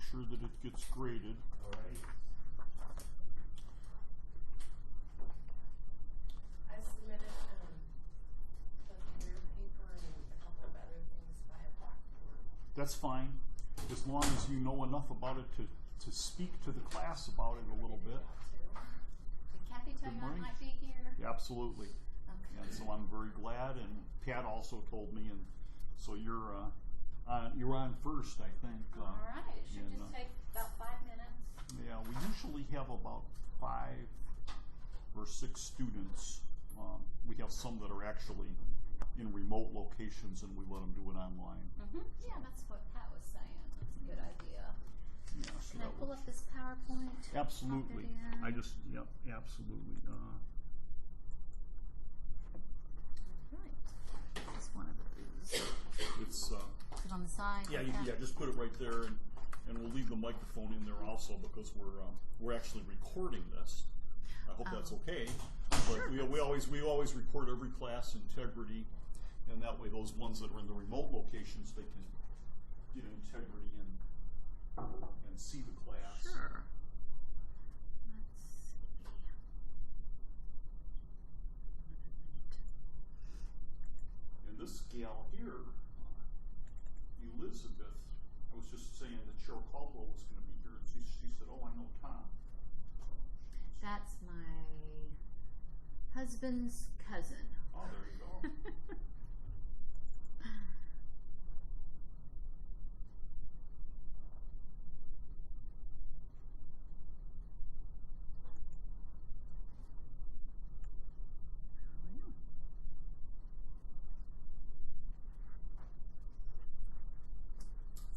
sure that it gets graded. All right. I submitted the career paper and a couple of other things via Blackboard. That's fine, as long as you know enough about it to speak to the class about it a little bit. Did Kathy tell you I might be here? Absolutely. Okay. And so I'm very glad, and Pat also told me, and so you're on first, I think. All right, it should and, just take about 5 minutes. Yeah, we usually have about 5 or 6 students. We have some that are actually in remote locations, and we let them do it online. Mm-hmm. Yeah, that's what Pat was saying. That's a good idea. Yeah, so Can I pull up this PowerPoint? Absolutely. Yep, absolutely. Right. Just one of those. It's Put it on the side. yeah, like that. just put it right there, and we'll leave the microphone in there also because we're actually recording this. I hope that's okay. But Sure. we always record every class integrity, and that way those ones that are in the remote locations, they can get integrity and see the class. Sure. Let's see. And this gal here, Elizabeth, I was just saying that Cheryl Caldwell was going to be here, and she said, "Oh, I know Tom." That's my husband's cousin. Oh, there you go.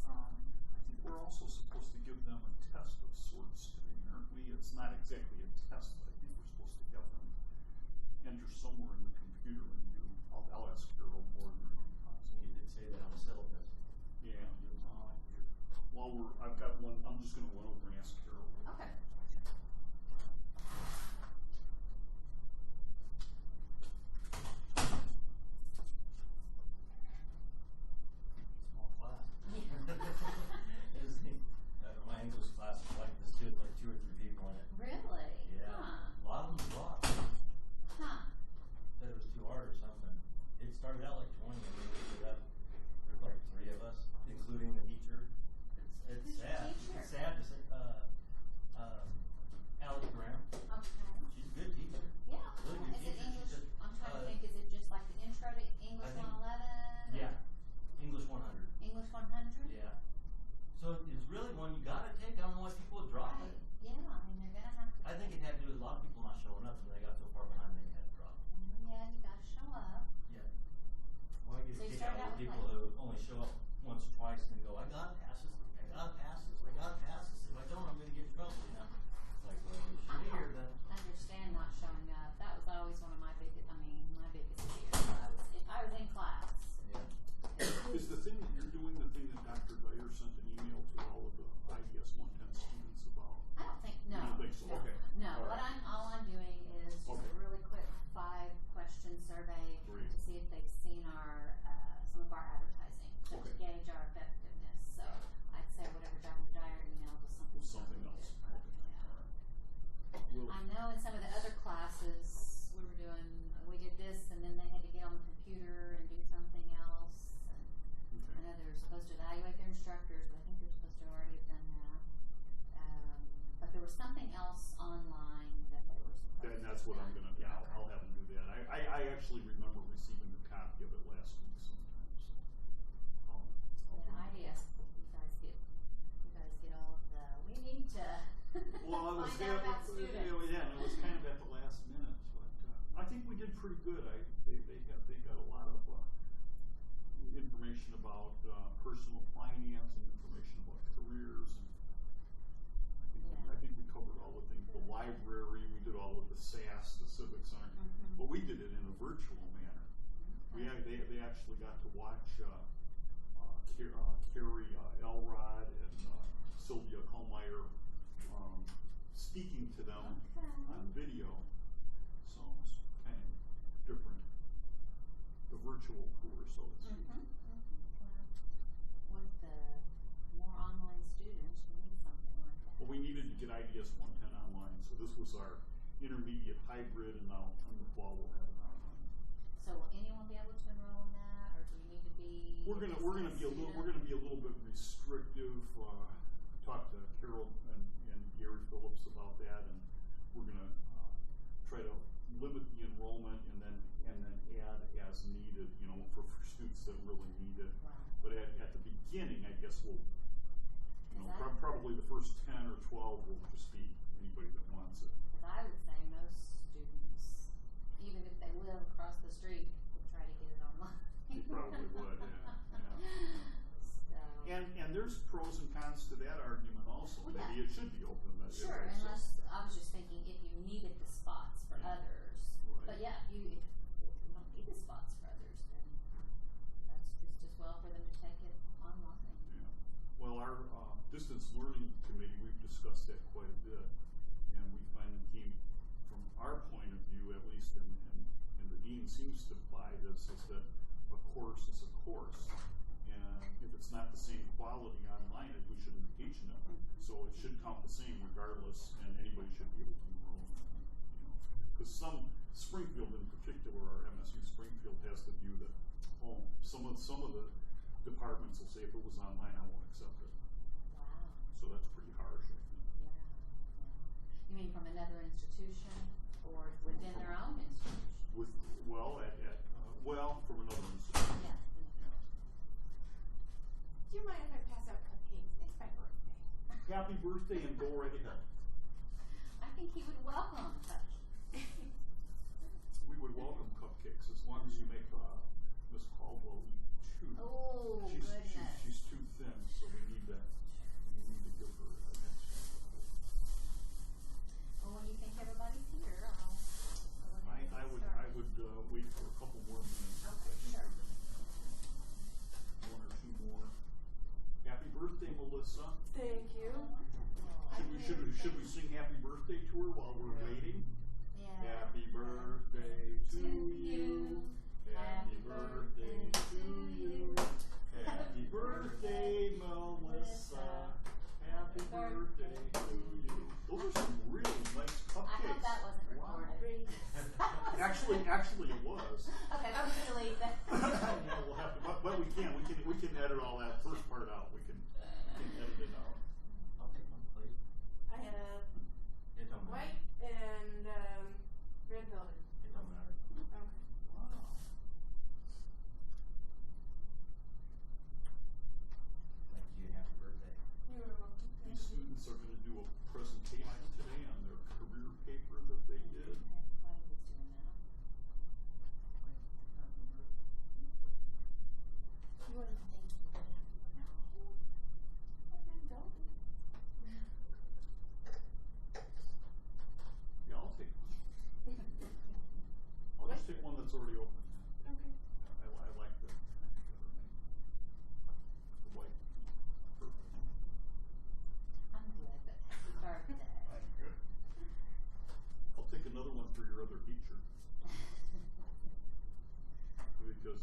I think we're also supposed to give them a test of sorts today, aren't we? It's not exactly a test, but I think we're supposed to have them enter somewhere in the computer and do. I'll ask Carol more than You did say that on the syllabus. yeah. While I've got one. I'm just going to run over and ask Carol. Okay. Small class. My English class is like this too. It's like 2 or 3 people in it. Really? Yeah. Huh. A lot of them dropped. Huh. Said it was too hard or something. It started out like 20 and we ended up, there's like 3 of us, including the teacher. It's Who's sad. your teacher? It's sad to say. Alex Graham. Okay. She's a good teacher. Yeah. Really good Is it teacher. English? Just, I'm trying to think. Is it just like the intro to English I think- 111? Yeah. English 100. English 100? Yeah. So it's really one you got to take. I don't know why people drop Right. it. Yeah. I mean, they're gonna have to. I think it had to do with a lot of people not showing up, and they got so far behind they had to drop. Yeah, you gotta show up. Yeah. Well, I get So a you kick started out out of with people who only show up once or twice and go, I got passes, I got passes, I got passes. If I don't, I'm going to get in trouble, you know? It's like, well, you I should don't hear that. understand not showing up. That was always one of my biggest. My biggest fears. If I was in class. Yeah. Is the thing that you're doing the thing that Dr. Dyer sent an email to all of the IDS 110 students about? I don't think. No. You don't think so? No. Okay. No. All All right. I'm doing is just Okay. a really quick 5-question survey Great. to see if they've seen our some of our advertising to Okay. gauge our effectiveness. So I'd say whatever Dr. Dyer emailed was something. Something else. different. Okay. Yeah. All right. Well, I know in some of the other classes we did this and then they had to get on the computer and do something else. And okay. I know they're supposed to evaluate their instructors, but I think they're supposed to already have done that. But there was something else online that they were supposed to And that's what I'm going to, yeah, I'll have them do that. I actually remember receiving a copy of it last week sometime, so I'll And bring it. IDS, you guys get all the, we need to Well, it was find out about students. yeah, and it was kind of at the last minute, but I think we did pretty good. They got a lot of information about personal finance and information about careers, and I think we covered all the things. The library, we did all of the SAS, the Civic Center, but we did it in a virtual manner. They actually got to watch Carrie Elrod and Sylvia Kohlmeyer speaking to them on video, so it's kind of different. The virtual tour, so to speak. With the more online students, you need get IDS 110 online. So this was our intermediate hybrid, and now in the fall we'll have it online. So will anyone be able to enroll in that, or do you need to be? We're gonna be a little bit restrictive. Talked to Carol and Gary Phillips about that, and we're gonna try to limit the enrollment and then add as needed, for students that really need it. Wow. But at the beginning, I guess we'll, probably the first 10 or 12 will just be anybody that wants it. Because I would say most students, even if they live across the street, would try to get it online. They probably would, yeah. So. And there's pros and cons to that argument also. Well, Maybe it should be open. Sure, unless, I was just thinking if you needed the spots for others. Right. But yeah, if you don't need the spots for others, then that's just as well for them to take it online. Yeah. Well, our distance learning committee, we've discussed that quite a bit, and we finally came, from our point of view, at least, and the dean seems to buy this, is that a course is a course, and if it's not the same quality online, we shouldn't be teaching it. So it should count the same regardless, and anybody should be able to enroll in it. Because Springfield in particular, our MSU Springfield has the view that, some of the departments will say if it was online, I won't accept it. Wow. So that's pretty harsh, I think. Yeah. You mean from another institution or within their own institution? From another institution. Yeah. Do you mind if I pass out cupcakes? It's my birthday. Happy birthday and go right ahead. I think he would welcome cupcakes. We would welcome cupcakes as long as you make Miss Caldwell eat two. Oh, goodness. She's too thin, so we need to give her an extra. Well, when you think everybody's here, I'll I would wait for a couple more minutes. Okay, sure. One or two more. Happy birthday, Melissa. Thank you. Should we sing happy birthday to her while we're waiting? Yeah. Happy birthday to you. Happy birthday to you. Happy birthday, Melissa. Happy birthday to you. Those are some really nice cupcakes. I hope that wasn't recorded. Actually it was. Okay, I'm just gonna leave that. Yeah, we'll have to, but we can edit all that first part out. We can edit it out. I'll take one, please. I have It don't matter. white and red velvet. It don't matter. Okay. Wow. Thank you. Happy birthday. You're welcome. These students are going to do a presentation today on their career paper that they did. Everybody was doing that. You want to thank you for that? No. Don't. Yeah, I'll take one. I'll just take one that's already open. Okay. I like the white. Perfect. I'm good, but happy birthday. Good. I'll take another one for your other teacher. Because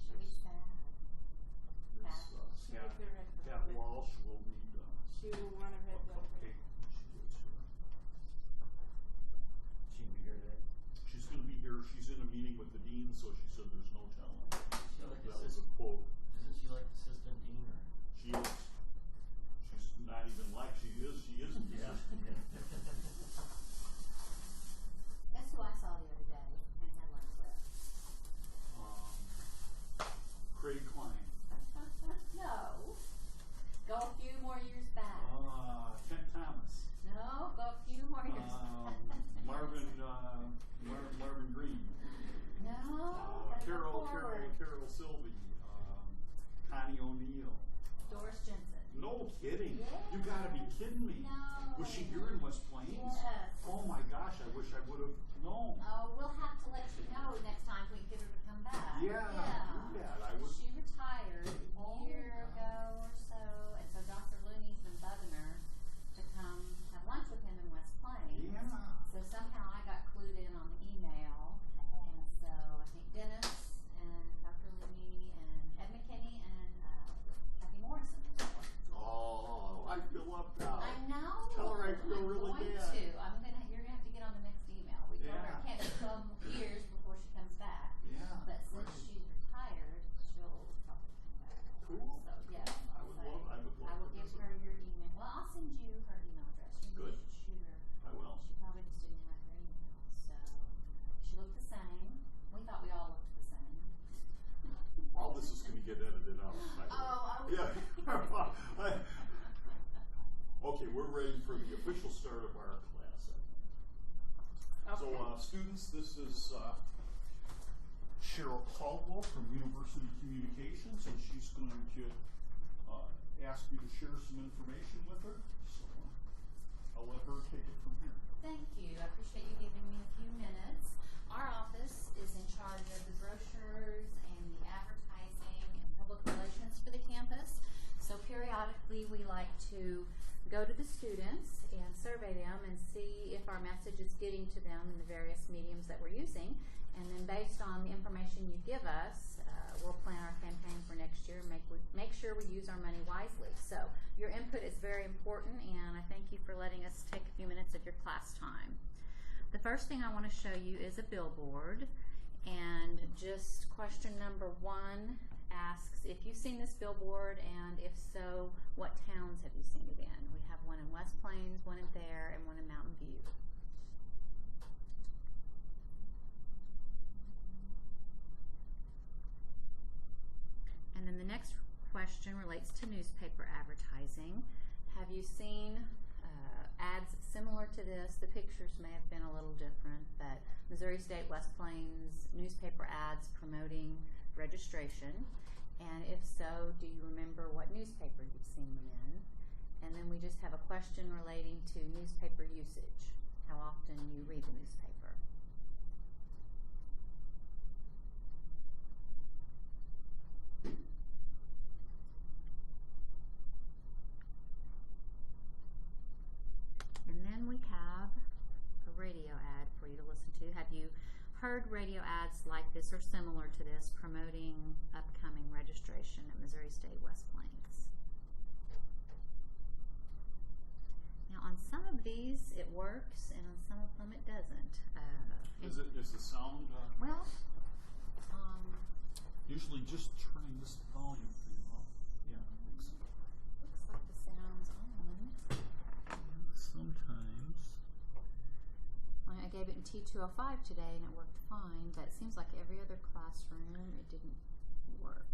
She'll be sad. She liked the red Cat velvet. Walsh will need She will want a red velvet. cake. She is, She can be here today. she's going to be here. She's in a meeting with the dean, so she said there's no telling. She like That was a assistant. quote. Isn't she like assistant dean or? She is. She's not even like she is. She isn't. Guess who I saw the other day and had lunch with? Craig Klein. No. Go a few more years back. Kent Thomas. No, go a few more years back. Marvin Green. No. gotta go forward. Carol Sylvie. Connie O'Neill. Doris Jensen. No kidding. Yeah. You gotta be kidding me. No. Was she here in West Plains? Yes. Oh my gosh, I wish I would have known. Oh, we'll have to let you know next time we get her to come back. Yeah, do that. I would. She retired a year ago or so, and so Dr. Looney's been bugging her to come have lunch with him in West Plains. Yeah. So somehow I got clued in on the email, and so I think Dennis and Dr. Looney and Ed McKinney and Kathy Morrison. Oh, I feel left out. I know. Tell her I feel really I'm going bad. to. You're gonna have to get on the next email. We told her it can't be 12 years before she comes back. Yeah. But since right. she's retired, she'll probably come back. Cool. So yes, I would love I will to give visit. her your email. Well, I'll send you her email address. You Good. should shoot her. I will. She probably just didn't have your email. So she looked the same. We thought we all looked the same. All this is going to get edited out. By the way. Oh, Yeah. Okay, we're ready for the official start of our class. I think. So, students, this is Cheryl Caldwell from University Communications, and she's going to ask you to share some information with her. So, I'll let her take it from here. Thank you. I appreciate you giving me a few minutes. Our office is in charge of the brochures and the advertising and public relations for the campus. So periodically we like to go to the students and survey them and see if our message is getting to them in the various mediums that we're using. And then based on the information you give us, we'll plan our campaign for next year and make sure we use our money wisely. So your input is very important, and I thank you for letting us take a few minutes of your class time. The first thing I want to show you is a billboard, and just question number 1 asks if you've seen this billboard, and if so, what towns have you seen it in? We have one in West Plains, one in Thayer, and one in Mountain View. And then the next question relates to newspaper advertising. Have you seen ads similar to this? The pictures may have been a little different, but Missouri State West Plains newspaper ads promoting registration. And if so, do you remember what newspaper you've seen them in? And then we just have a question relating to newspaper usage, how often you read the newspaper. And then we have a radio ad for you to listen to. Have you heard radio ads like this or similar to this promoting upcoming registration at Missouri State West Plains? Now on some of these it works, and on some of them it doesn't. Is the sound? Well, usually just turning this volume thing off. Yeah, I think so. looks like the sound's on. Sometimes. I gave it in T205 today and it worked fine, but it seems like every other classroom it didn't work.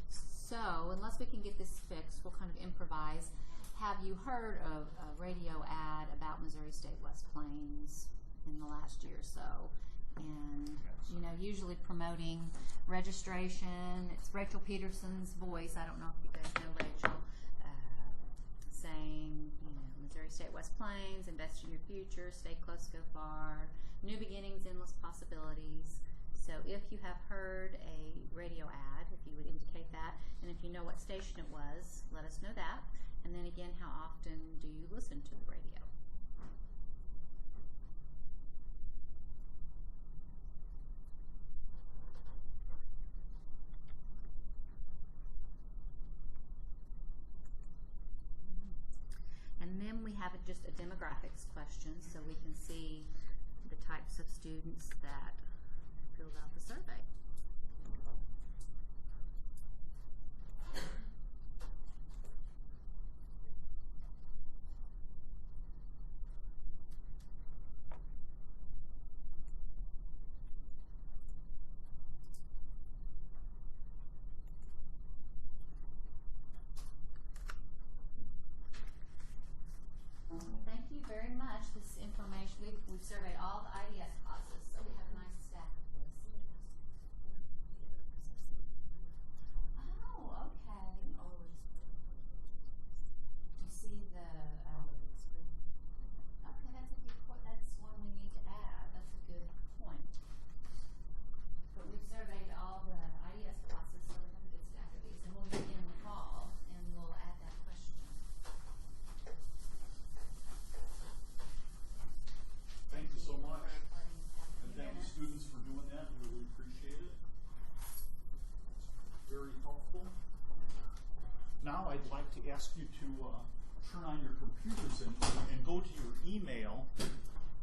So, unless we can get this fixed, we'll kind of improvise. Have you heard of a radio ad about Missouri State West Plains in the last year or so? And, you know, usually promoting registration. It's Rachel Peterson's voice. I don't know if you guys know Rachel. Saying, you know, Missouri State West Plains, invest in your future, stay close, go far, new beginnings, endless possibilities. So if you have heard a radio ad, if you would indicate that, and if you know what station it was, let us know that. And then again, how often do you listen to the radio? And then we have just a demographics question so we can see the types of students that filled out the survey. Thank you very much. This information, we've surveyed all the IDS classes, so we have a nice stack of this. Oh, okay. You see the, okay, that's a good point. That's one we need to add. That's a good point. But we've surveyed all the IDS classes, so we have a good stack of these, and we'll meet in the fall, and we'll add that question. Thank you so much. And thank you, students, for doing that. We really appreciate it. It's very helpful. Now I'd like to ask you to turn on your computers and go to your email.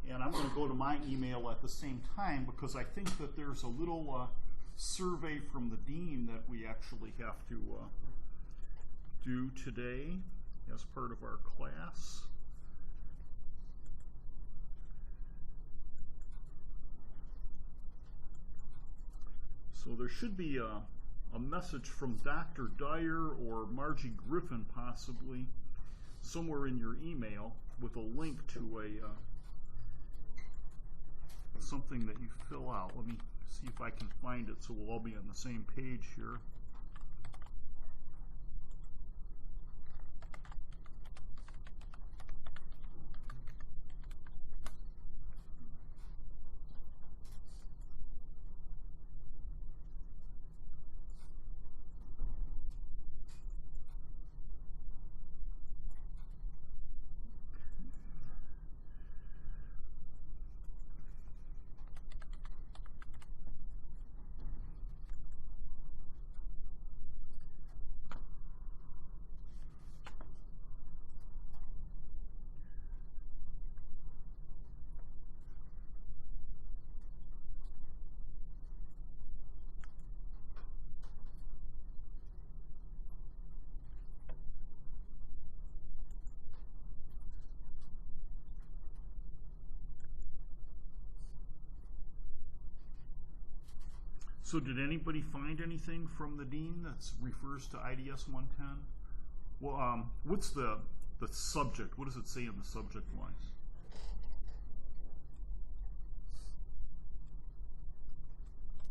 And I'm going to go to my email at the same time because I think that there's a little survey from the dean that we actually have to do today as part of our class. So there should be a message from Dr. Dyer or Margie Griffin possibly somewhere in your email with a link to a something that you fill out. Let me see if I can find it so we'll all be on the same page here. So did anybody find anything from the dean that refers to IDS 110? Well, what's the subject? What does it say in the subject line?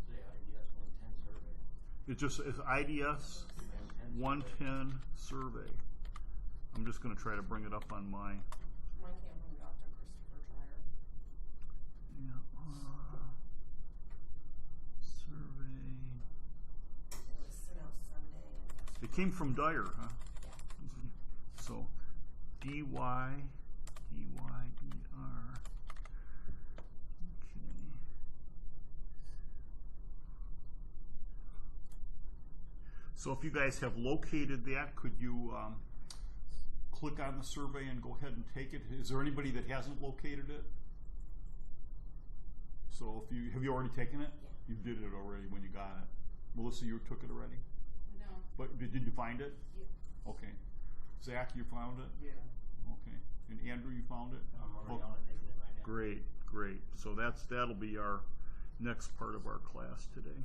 Say IDS 110 survey. It just is IDS 110 survey. I'm just going to try to bring it up on my. Mine came from Dr. Christopher Dyer. Yeah. Survey. It was sent out Sunday. It came from Dyer, huh? Yeah. So, D-Y-E-R. Okay. So if you guys have located that, could you click on the survey and go ahead and take it? Is there anybody that hasn't located it? So if you have you already taken it? Yeah. You did it already when you got it. Melissa, you took it already? No. But did you find it? Yeah. Okay. Zach, you found it? Yeah. Okay. And Andrew, you found it? I'm already on it, taking it right now. Great, great. So that'll be our next part of our class today.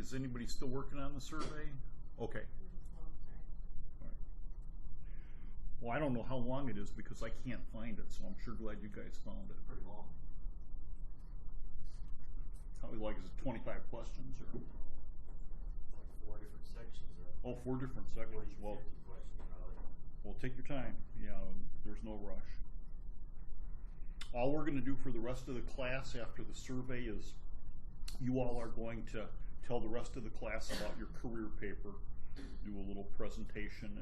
is anybody still working on the survey? Okay. Alright. Well, I don't know how long it is because I can't find it, so I'm sure glad you guys found it. Pretty long. How like is it 25 questions or? Like 4 different sections or. Oh, 4 different sections. 40, Well, 50 questions probably. well, take your time. Yeah, there's no rush. All we're going to do for the rest of the class after the survey is you all are going to tell the rest of the class about your career paper, do a little presentation,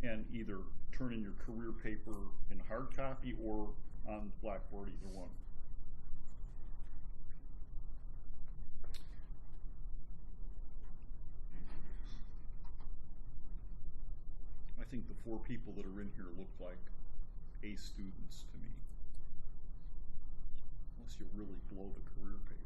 and either turn in your career paper in hard copy or on Blackboard, either one. I think the 4 people that are in here look like A students to me. Unless you really blow the career paper.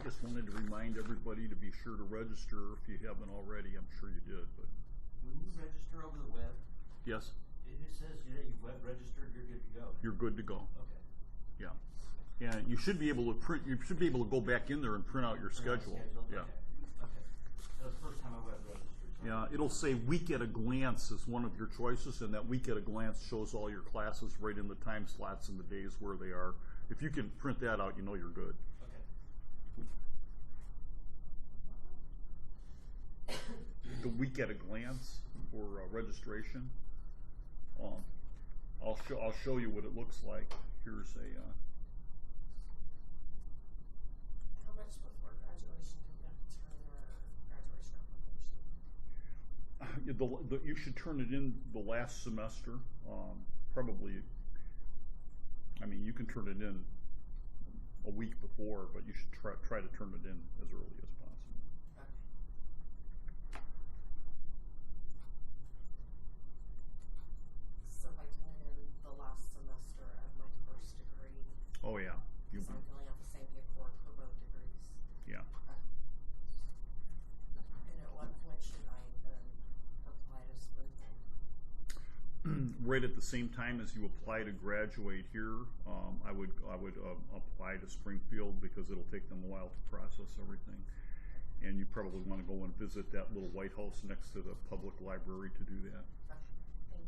Just wanted to remind everybody to be sure to register if you haven't already. I'm sure you did, but When you register over the web, yes, it says that you've web registered, you're good to go. you're good to go. Okay. Yeah, and you should be able to print. You should be able to go back in there and print out your schedule. Yeah. Okay. That was the first time I web registered. So Yeah, it'll say week at a glance is one of your choices, and that week at a glance shows all your classes right in the time slots and the days where they are. If you can print that out, you know you're good. The week at a glance for registration. I'll show you what it looks like. Here's a. How much before graduation do we have to turn our graduation application? you should turn it in the last semester, probably. I mean, you can turn it in a week before, but you should try to turn it in as early as possible. So if I turn it in the last semester of my first degree, Oh yeah. so I'm filling out the same paperwork for both degrees. Yeah. And at what point should I then apply to Springfield? Right at the same time as you apply to graduate here, I would apply to Springfield because it'll take them a while to process everything, and you probably want to go and visit that little White House next to the public library to do that. Okay, thank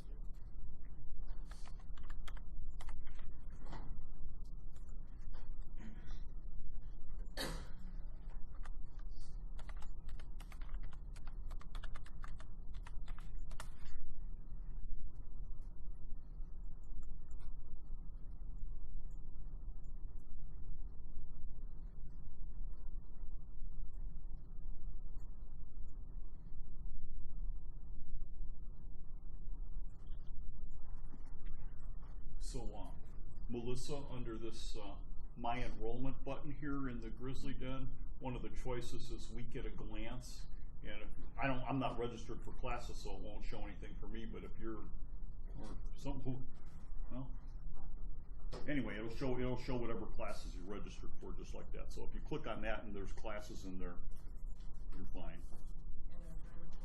you. So, Melissa, under this My Enrollment button here in the Grizzly Den, one of the choices is Week at a Glance. And if, I'm not registered for classes, so it won't show anything for me. But if you're, or some who, well, anyway, it'll show whatever classes you're registered for, just like that. So if you click on that and there's classes in there, you're fine.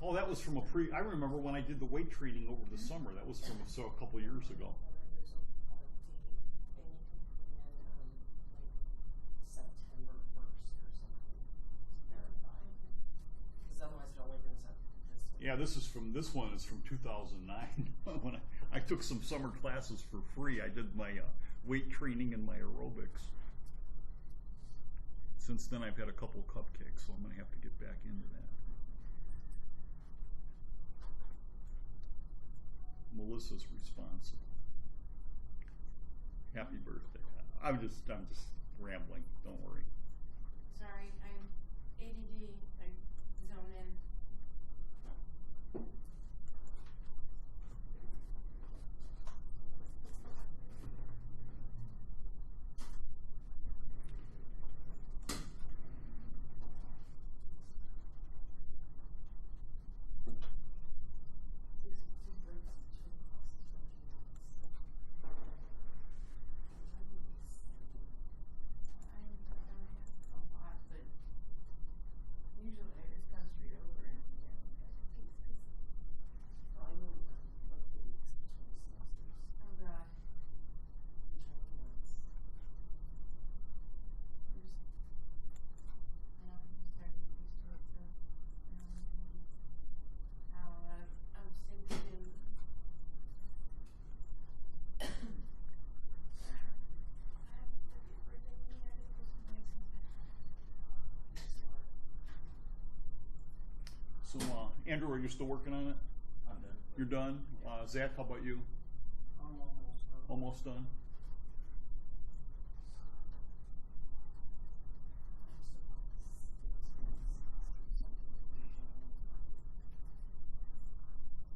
Oh, that was from I remember when I did the weight training over the summer. That was from a couple years ago. September 1st or something. Verify. Because otherwise it only brings up this one. Yeah, this one is from 2009 when I took some summer classes for free. I did my weight training and my aerobics. Since then, I've had a couple cupcakes, so I'm going to have to get back into that. Melissa's responsible. Happy birthday. I'm just rambling. Don't worry. Sorry, I'm ADD. I zone in. I don't have a lot, but usually I just come straight over and Well, I mean, like the weeks between semesters. oh god. I'm trying to notes. I'm starting to get used to it, so I'm sinking in. So, Andrew, are you still working on it? I'm done. You're done? Zach, how about you? I'm almost done. Almost done?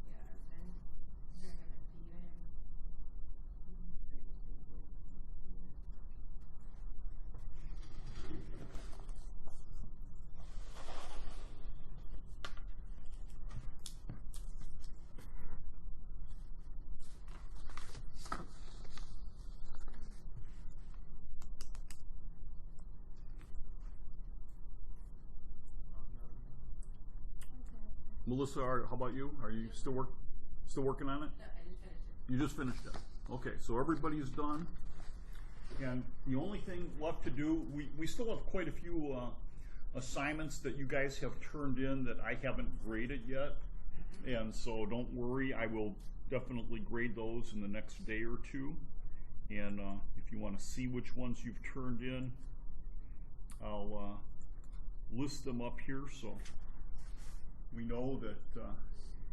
Yeah, and they're gonna feed him. Melissa, how about you? Are you still working on it? No, I just finished it. You just finished it. Okay, so everybody's done. And the only thing left to do, we still have quite a few assignments that you guys have turned in that I haven't graded yet. And so don't worry, I will definitely grade those in the next day or two. And if you want to see which ones you've turned in, I'll list them up here. So we know that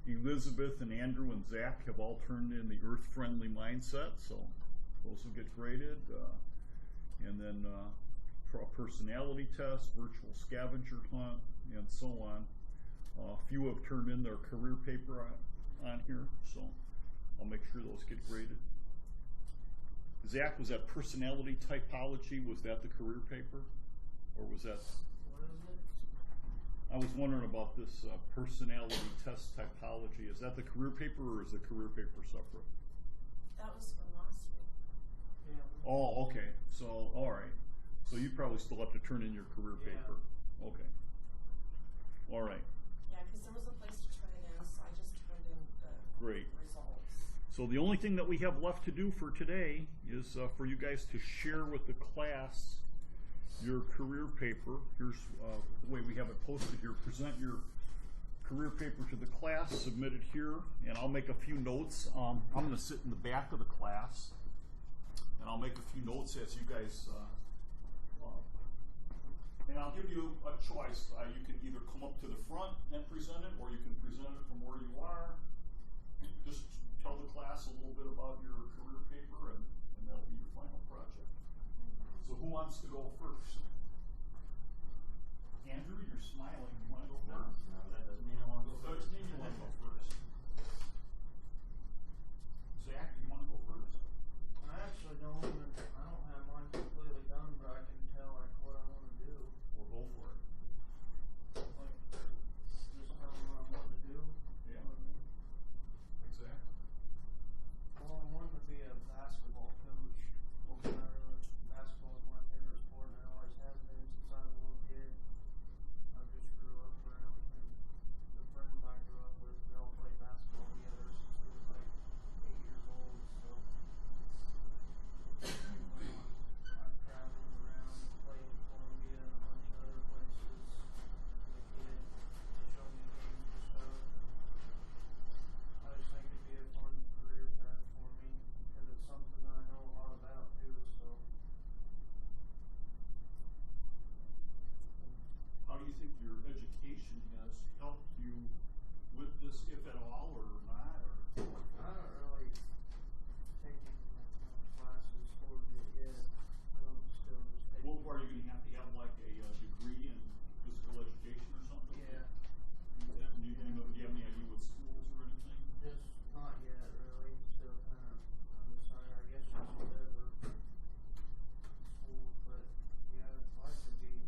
Elizabeth and Andrew and Zach have all turned in the earth-friendly mindset, so those will get graded. And then personality test, virtual scavenger hunt, and so on. A few have turned in their career paper on here, so I'll make sure those get graded. Zach, was that personality typology, was that the career paper? Or was that? What is it? I was wondering about this personality test typology. Is that the career paper or is the career paper separate? That was from last week. Yeah. Oh, okay. So, all right. So you probably still have to turn in your career Yeah. paper. Okay. All right. Yeah, because there was a place to turn it in, so I just turned in the Great. results. So the only thing that we have left to do for today is for you guys to share with the class your career paper. Here's the way we have it posted here. Present your career paper to the class, submit it here, and I'll make a few notes. I'm going to sit in the back of the class, and I'll make a few notes as you guys, and I'll give you a choice. You can either come up to the front and present it, or you can present it from where you are. Just tell the class a little bit about your career paper, and that'll be your final project. So who wants to go first? Andrew, you're smiling. You want to go first? No, that doesn't mean I want to go first. You want to go first. Zach, you want to go first? I actually don't even, I don't have mine completely done, but I can tell like what I want to do. We'll go for it. Like, just tell me what I want to do. Yeah. Exactly. Well, I wanted to be a basketball coach. Okay. Basketball is my favorite sport, and it always has been since I was a little kid. I just grew up around, and the friends I grew up with, we all played basketball together since we were like 8 years old. So I've traveled around, played in Columbia and a bunch of other places as a kid. They showed me games and stuff. I just think it'd be a fun career path for me because it's something that I know a lot about too. So How do you think your education has helped you with this, if at all, or not? Or I haven't really taken like much classes towards it yet. I'm still just taking. Well, are you going to have like a degree in physical education or something? Yeah, Do you have any idea what schools or anything? just not yet really. Still kind of undecided. I guess just whatever schools, but yeah, I'd like to be.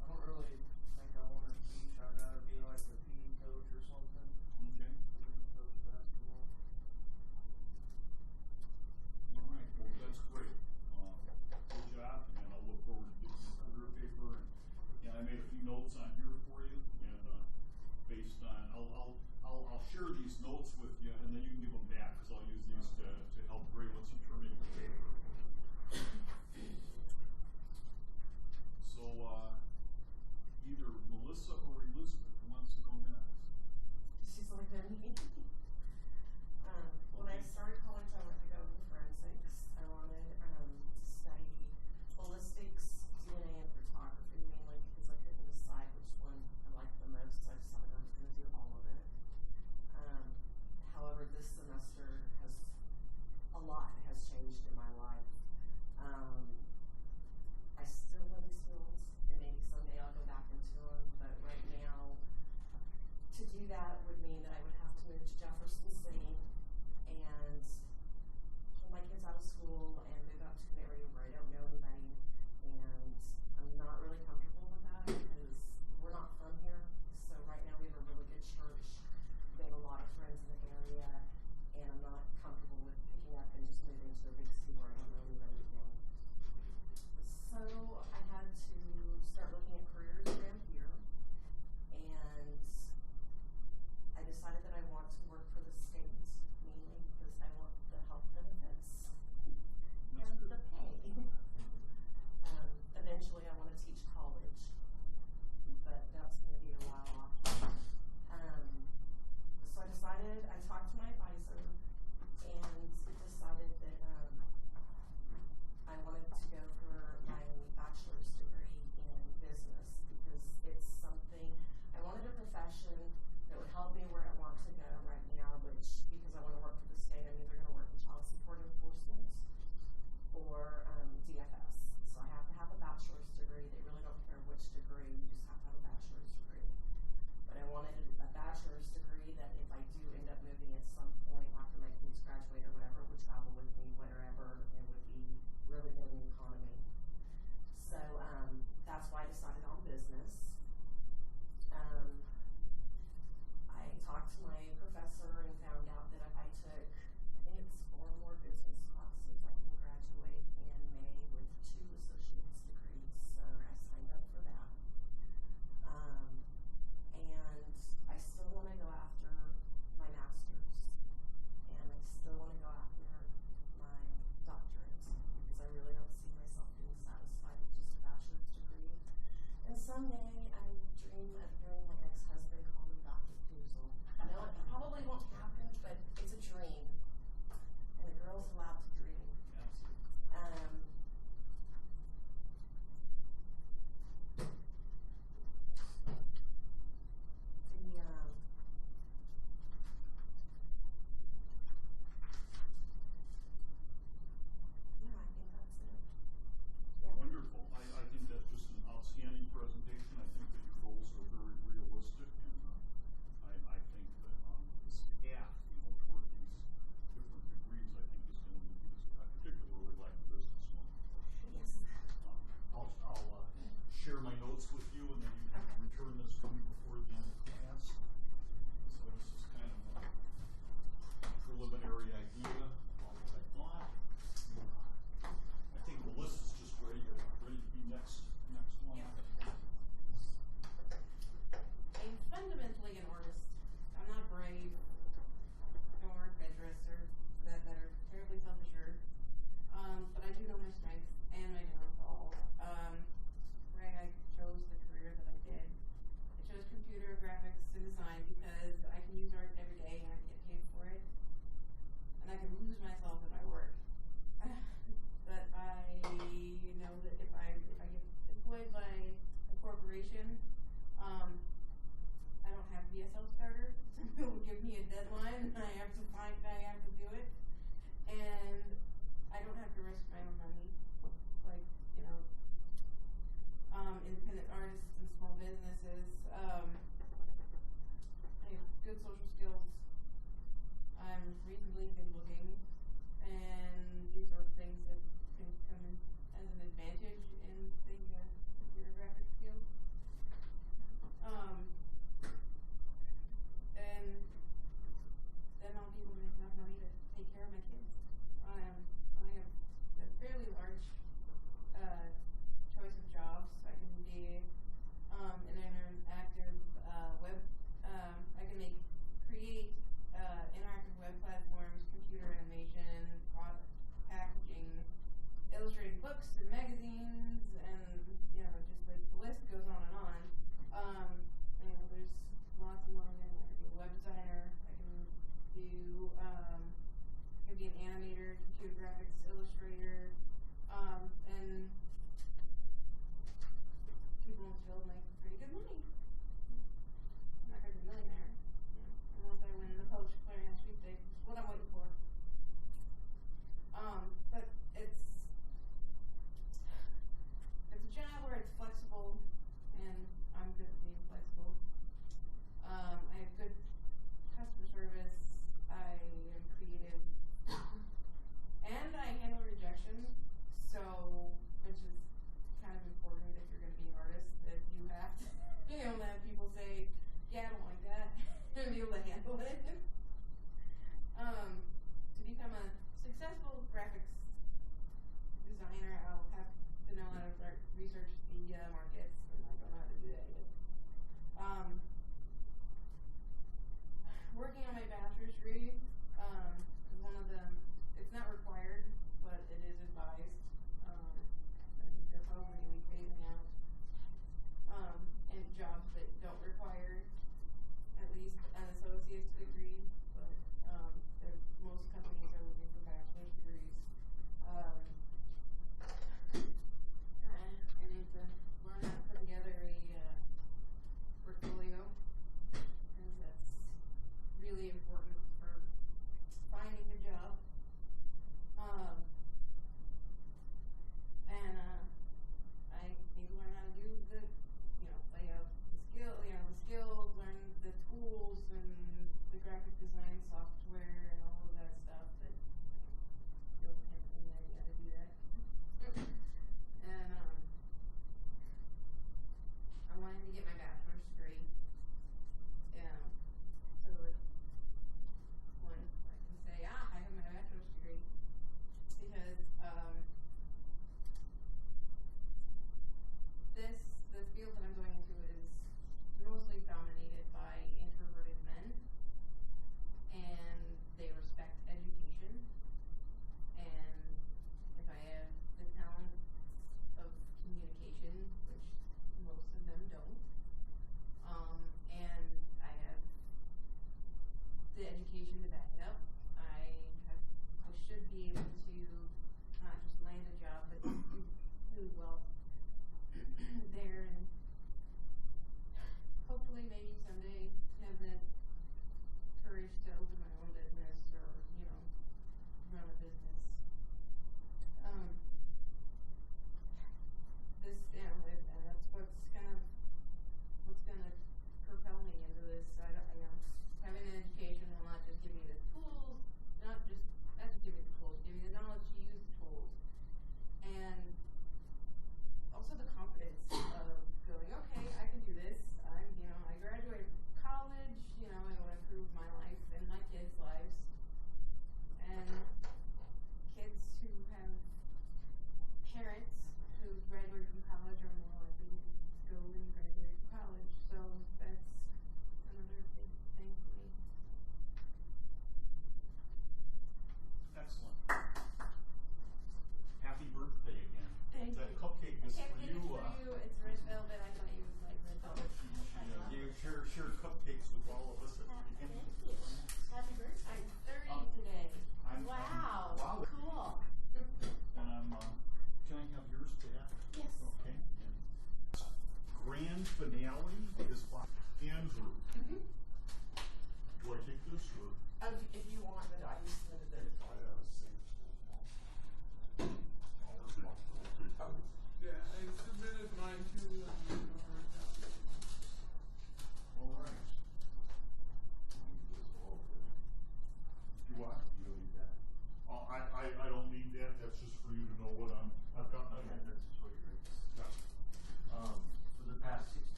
I don't really think I want to teach. I'd rather be like a PE coach or something. Okay. And then coach basketball. All right. Well, that's great. Good job, and I'll look forward to getting your career paper. And I made a few notes on here for you, and based on, I'll share these notes with you, and then you can give them back because I'll use these to help grade once you turn in your paper. So either Melissa or Elizabeth wants to go next. She's like that. When I started college, I wanted to go into forensics. I wanted to study ballistics, DNA, and photography mainly because I couldn't decide which one I liked the most. So I decided I was going to do all of it. However, this semester a lot has changed in my life. I still love these fields, and maybe someday I'll go back into them. But right now, to do that would mean that I would have to move to Jefferson City and pull my kids out of school and move out to an area where I don't know anybody. And I'm not really comfortable with that because we're not from here. So right now we have a really good church. We have a lot of friends in the area, and I'm not comfortable with picking up and just moving to a big city where I don't know anybody again. So I had to start looking at careers around here, and I decided that I want to work for the state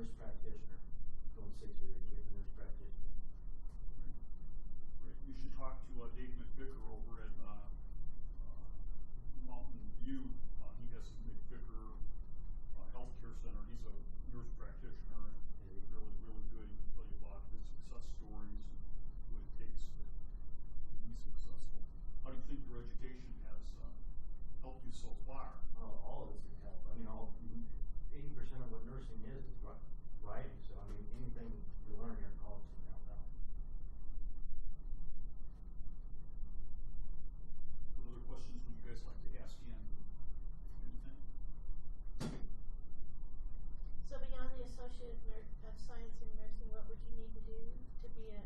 nurse practitioner, going 6 years to get the nurse practitioner. Right. You should talk to Dave McVicker over at Mountain View. He has a McVicker Healthcare Center. He's a nurse practitioner and really, really good. He can tell you about his success stories and what it takes to be successful. How do you think your education has helped you so far? All of it's going to help. I mean, 80% of what nursing is writing. So, I mean, anything you learn here in college is going to help out. What other questions would you guys like to ask Ian? Anything? So beyond the Associate of Science in Nursing, what would you need to do to be a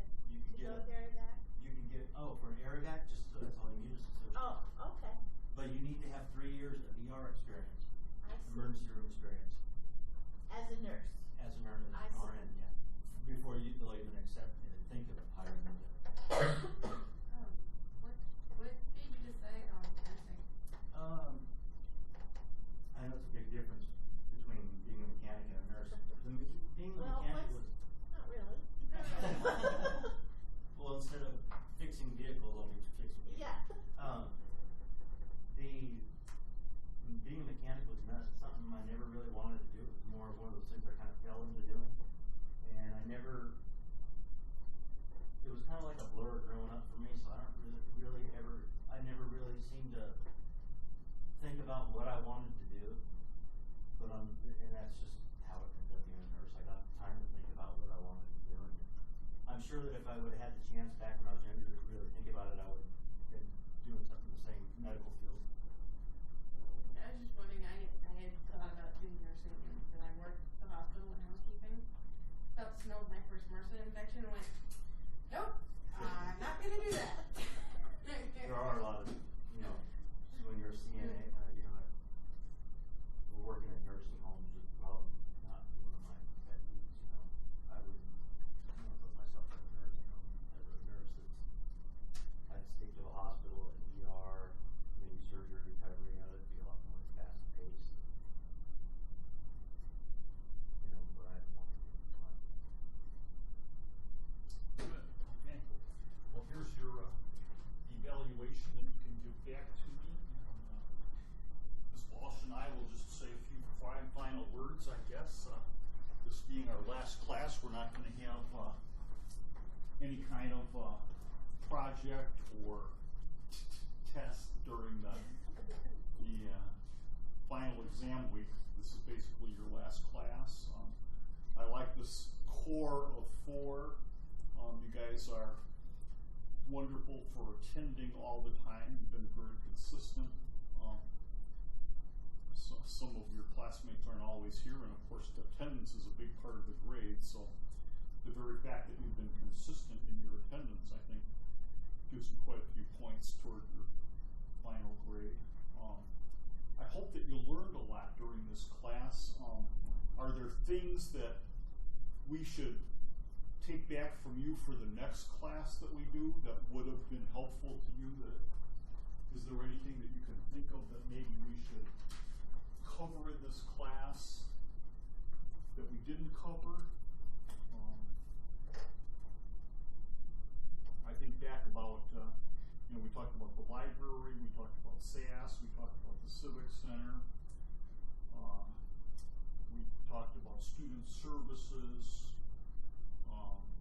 go with ARIVAC? You can get for an ARIVAC, just that's all you need is associate. Oh, okay. But you need to have 3 years of ER experience, I see. emergency room experience, As a nurse. as an RN, I see. RN, yeah, before you even accept and think of hiring them. What did you decide on nursing? I know it's a big difference between being a mechanic and a nurse. Being a mechanic was Not really. well, instead of fixing vehicles, I'll be fixing vehicles. Yeah. Being a mechanic was nuts. It's something I never really wanted to do. It was more of one of those things I kind of fell into doing. And it was kind of like a blur growing up for me, so I never really seemed to think about what I wanted to do. And that's just how it ended up being a nurse. I got time to think about what I wanted to do. And I'm sure that if I would have had the chance back when I was younger to really think about it, I would have been doing something in the same medical field. I was just wondering, I had thought about doing nursing, and I worked at the hospital in housekeeping. Felt the smell of my first MRSA infection and went, nope, I'm not going to do that. There are a lot of, when you're a CNA, we're working in nursing homes is probably not one of my pet peeves, I wouldn't put myself in a nursing home as a nurse. I'd stick to a hospital, an ER, maybe surgery, recovery. It'd be a lot more fast paced. But I want to do fun. Good. Okay. Well, here's your evaluation that you can give back to me. Ms. Walsh and I will just say a few final words, I guess. This being our last class, we're not going to have any kind of project or test during the final exam week. This is basically your last class. I like this core of 4. You guys are wonderful for attending all the time. You've been very consistent. Some of your classmates aren't always here, and of course attendance is a big part of the grade, so the very fact that you've been consistent in your attendance, I think, gives you quite a few points toward your final grade. I hope that you learned a lot during this class. Are there things that we should take back from you for the next class that we do that would have been helpful to you? Is there anything that you can think of that maybe we should cover in this class that we didn't cover? I think back about, we talked about the library, we talked about SAS, we talked about the Civic Center, we talked about student services,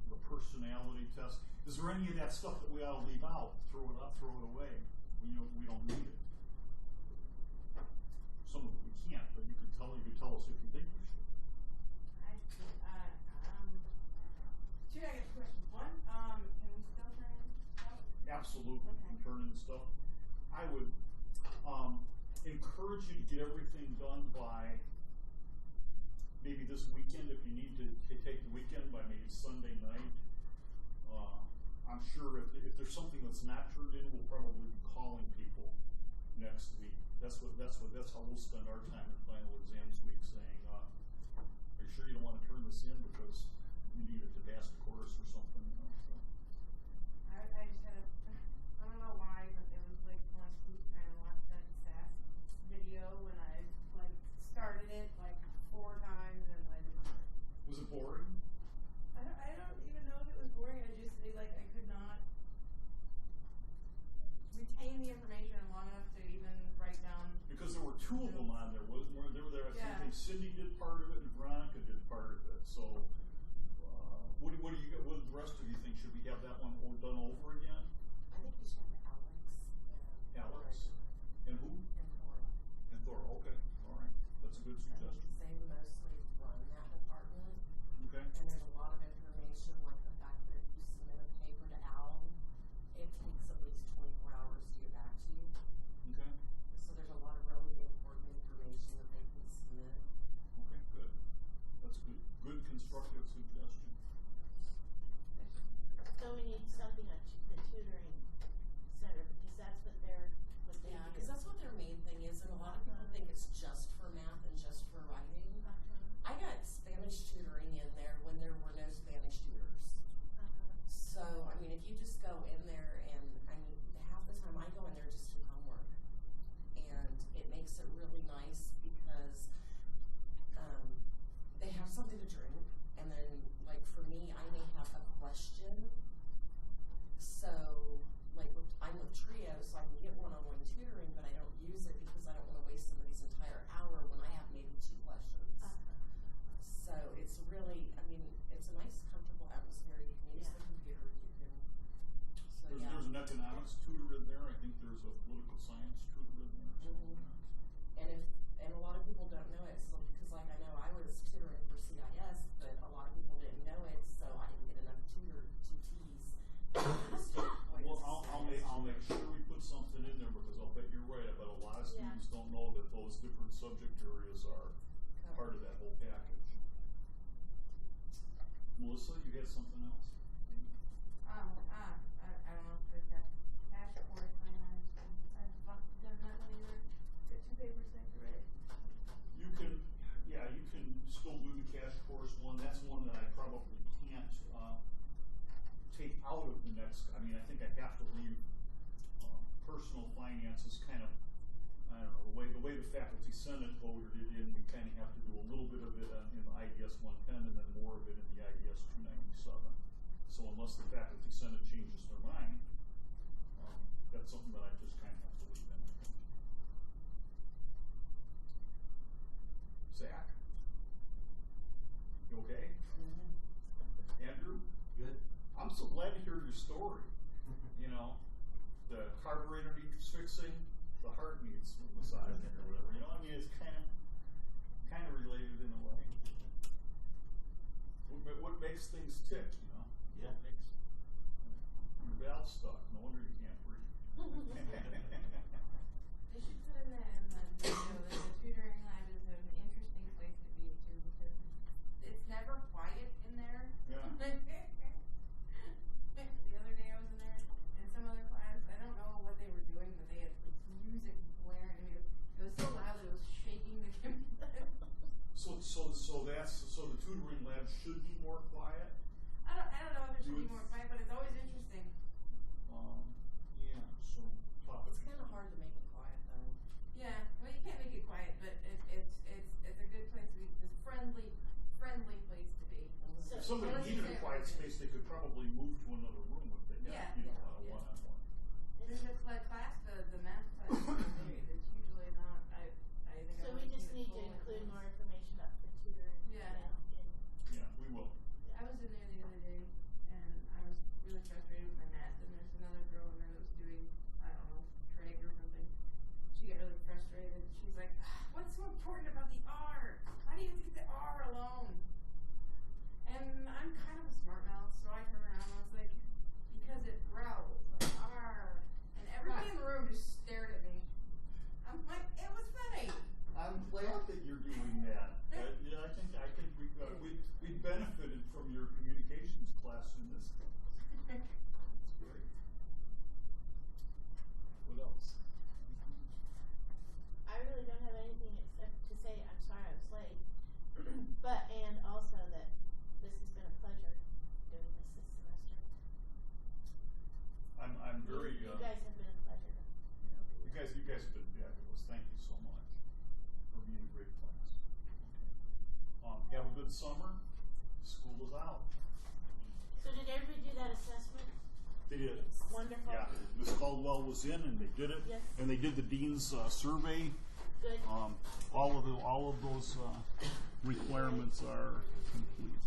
the personality test. Is there any of that stuff that we ought to leave out? Throw it up, throw it away. We don't need it. Some of it we can't, but you could tell us if you think we should. Two, I got 2 questions. One, can we still turn in stuff? Absolutely, Okay. turn in stuff. I would encourage you to get everything done by maybe this weekend, if you need to take the weekend, by maybe Sunday night. I'm sure if there's something that's not turned in, we'll probably be calling people next week. That's how we'll spend our time in final exams week, saying, are you sure you don't want to turn this in because you need a Tabasco course or something? So. I just had I don't know why, but it was like when I was trying to watch that SAS video, and I started it 4 times and I didn't. Was Cindy did part of it, and Veronica did part of it. So, what do you got? What the rest of you think? Should we have that one done over again? I think you should have Alex. And who? And Thora. And Thora. Okay. All right. That's a good suggestion. Because they mostly run that department. Okay. And there's a lot of information, like the fact that if you submit a paper to Al, it takes at least 24 hours to get back to you. Okay. So there's a lot of really important information that they can submit. Okay. Good. That's a good constructive suggestion. So we need something on the tutoring center, because that's what they're, what they Yeah, do. because that's what their main thing is, and a lot of people think it's just for math and just for writing. I got Spanish tutoring in there when there were no Spanish tutors. So, I mean, if you just go in there and, I mean, half the time I go in there just to do homework. And it makes it really nice because, they have something to drink. And then, like, for me, I may have a question. So, like, I'm with Trio, so I can get one-on-one tutoring, but I don't use it because I don't want to waste somebody's entire hour when I have maybe 2 questions. So it's really, I mean, it's a nice, comfortable atmosphere. You can use the computer. You can. So There's an economics tutor in there. I think there's a political science tutor in there. And a lot of people don't know it. So because, like, I know I was tutoring for CIS, but a lot of people didn't know it. So I didn't get enough tutees. Well, I'll make sure we put something in there because I'll bet you're right. I bet a lot of students don't know that those different subject areas are part of that whole package. Melissa, you had something else? I don't know, the cash course, I've done that one either. Get 2 papers there to write. You can still do the cash course one. That's one that I probably can't take out of the next. I mean, I think I have to leave personal finances kind of. I don't know the way the faculty senate voted it in. We kind of have to do a little bit of it in the IDS 110 and then more of it in the IDS 297. So unless the faculty senate changes their mind, that's something that I just kind of have to leave in. Zach, you okay? Andrew, Good. I'm so glad to hear your story. You know, the carburetor needs fixing, the heart needs massaging or whatever. You know, I mean, it's kind of related in a way. What makes things tick, you know? Yeah. Your valve's stuck. No wonder you can't breathe. They should put in the tutoring lab is an interesting place to be too because it's never quiet in there. Yeah. The other day I was in there in some other class. I don't know what they were doing, but they had music blaring. It was so loud that it was shaking the computer. So the tutoring lab should be more quiet. I don't know if it should be more quiet, but it's always interesting. Yeah. So topic. It's kind of hard to make it quiet, though. Yeah, well, you can't make it quiet, but it's a good place to be. It's a friendly place to be. So If somebody needed a quiet space, they could probably move to another room if they got, one-on-one. And in the class, the math class, it's usually not. I think. So we just need to include more information about the tutoring. Yeah. Yeah, we will. I was in there the other day, and I was really frustrated with my math. And there's another girl in there that was doing, I don't know, trig or something. She got really frustrated. She's like, "What's so important about the R? How do you leave the R alone?" And I'm kind of a smart mouth, so I turned around and I was like, "Because it growls, like R." And everybody in the room just stared at me. I'm like, it was funny. I'm glad that you're doing that. Yeah, I think we benefited from your communications class in this. That's great. What else? I really don't have anything except to say I'm sorry I was late. But, and also that this has been a pleasure doing this semester. I'm very. You guys have been a pleasure. You guys have been fabulous. Thank you so much for being a great class. Have a good summer. School is out. So did everybody do that assessment? They did. Wonderful. Yeah, Ms. Caldwell was in and they did it. Yes. And they did the dean's survey Good. All of those requirements are complete.